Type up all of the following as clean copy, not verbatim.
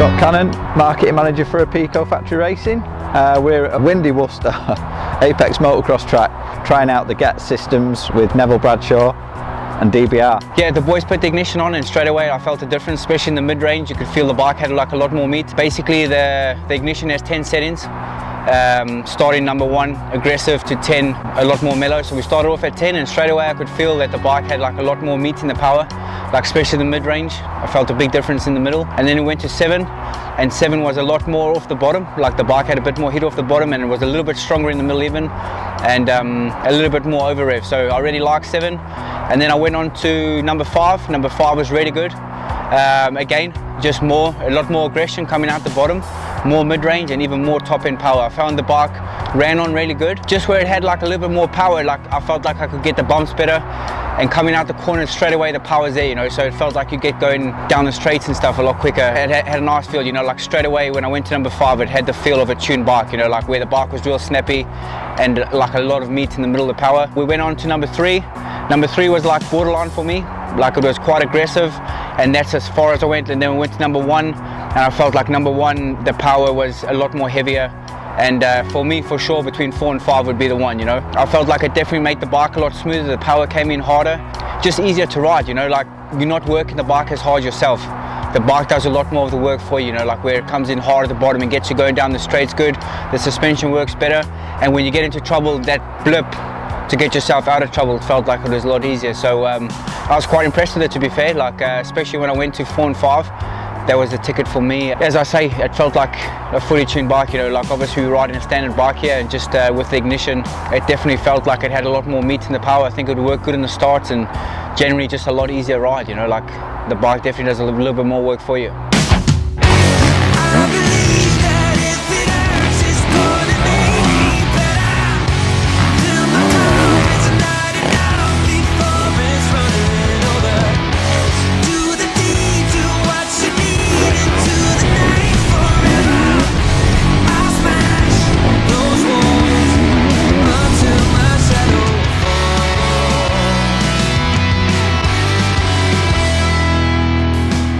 Scott Cannon, marketing manager for Apico Factory Racing. We're at Windy Worcester Apex motocross track trying out the GET systems with Neville Bradshaw and DBR. Yeah, the boys put the ignition on and straight away I felt a difference, especially in the mid-range. You could feel the bike had like a lot more meat. Basically the ignition has 10 settings. Starting number 1 aggressive to 10 a lot more mellow, so we started off at 10 and straight away I could feel that the bike had like a lot more meat in the power, like especially the mid-range. I felt a big difference in the middle, and then we went to 7 and 7 was a lot more off the bottom, like the bike had a bit more hit off the bottom and it was a little bit stronger in the middle even, and a little bit more over rev, so I really liked 7. And then I went on to number 5. Number 5 was really good. Again, just a lot more aggression coming out the bottom, more mid-range and even more top-end power. I found the bike ran on really good. Just where it had like a little bit more power, like I felt like I could get the bumps better, and coming out the corners straight away the power's there, you know, so it felt like you get going down the straights and stuff a lot quicker. It had a nice feel, you know, like straight away when I went to number 5 it had the feel of a tuned bike, you know, like where the bike was real snappy and like a lot of meat in the middle of the power. We went on to number 3. Number 3 was like borderline for me, like it was quite aggressive, and that's as far as I went. And then we went to number 1 and I felt like number 1 the power was a lot more heavier, and for me for sure between 4 and 5 would be the one, you know. I felt like it definitely made the bike a lot smoother, the power came in harder, just easier to ride, you know, like you're not working the bike as hard yourself. The bike does a lot more of the work for you, you know, like where it comes in hard at the bottom and gets you going down the straights good, the suspension works better, and when you get into trouble, that blip to get yourself out of trouble felt like it was a lot easier. So I was quite impressed with it, to be fair, like especially when I went to 4 and 5. That was the ticket for me. As I say, it felt like a fully tuned bike, you know, like obviously we're riding a standard bike here, and just with the ignition, it definitely felt like it had a lot more meat in the power. I think it would work good in the starts and generally just a lot easier ride, you know, like the bike definitely does a little bit more work for you.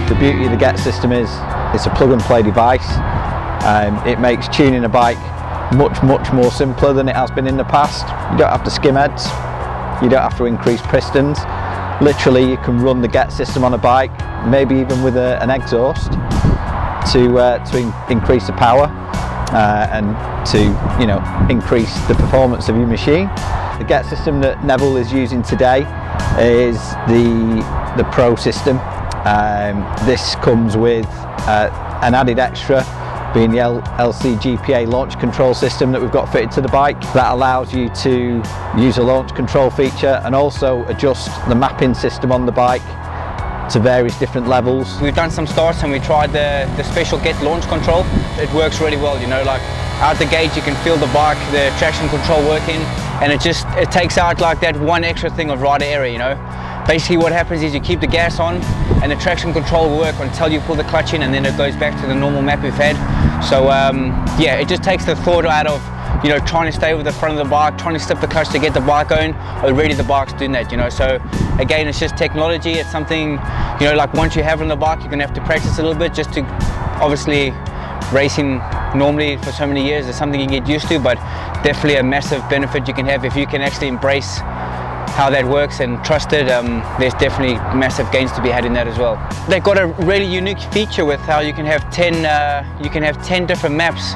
The beauty of the GET system is it's a plug and play device. It makes tuning a bike much more simpler than it has been in the past. You don't have to skim heads, you don't have to increase pistons. Literally you can run the GET system on a bike, maybe even with an exhaust to increase the power and to, you know, increase the performance of your machine. The GET system that Neville is using today is the Pro system. This comes with an added extra, being the LCGPA launch control system that we've got fitted to the bike. That allows you to use a launch control feature and also adjust the mapping system on the bike to various different levels. We've done some starts and we tried the special GET launch control. It works really well, you know, like out the gate you can feel the bike, the traction control working, and it takes out like that one extra thing of rider error, you know. Basically what happens is you keep the gas on and the traction control will work until you pull the clutch in, and then it goes back to the normal map we've had. So yeah, it just takes the thought out of, you know, trying to stay with the front of the bike, trying to slip the clutch to get the bike going. Already the bike's doing that, you know. So again, it's just technology. It's something, you know, like once you have it on the bike, you're gonna have to practice a little bit just to, obviously racing normally for so many years is something you get used to, but definitely a massive benefit you can have if you can actually embrace how that works and trust it. There's definitely massive gains to be had in that as well. They've got a really unique feature with how you can have 10 different maps.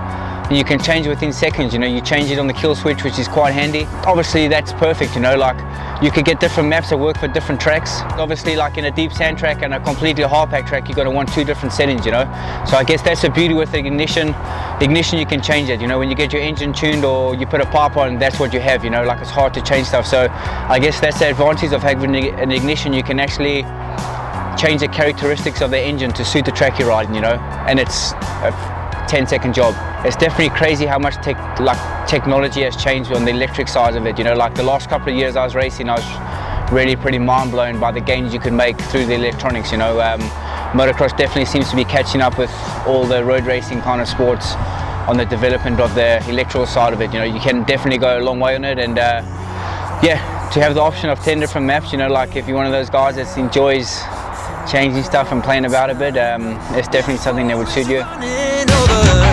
You can change within seconds, you know, you change it on the kill switch, which is quite handy. Obviously that's perfect, you know, like you could get different maps that work for different tracks. Obviously like in a deep sand track and a completely hard pack track, you're going to want 2 different settings, you know. So I guess that's the beauty with the ignition. The ignition, you can change it, you know, when you get your engine tuned or you put a pipe on, that's what you have, you know, like it's hard to change stuff. So I guess that's the advantage of having an ignition. You can actually change the characteristics of the engine to suit the track you're riding, you know, and it's a 10-second job. It's definitely crazy how much technology has changed on the electric side of it, you know, like the last couple of years I was racing, I was really pretty mind blown by the gains you can make through the electronics, you know. Motocross definitely seems to be catching up with all the road racing kind of sports on the development of the electrical side of it, you know. You can definitely go a long way on it, and yeah, to have the option of 10 different maps, you know, like if you're one of those guys that enjoys changing stuff and playing about a bit, it's definitely something that would suit you. Running over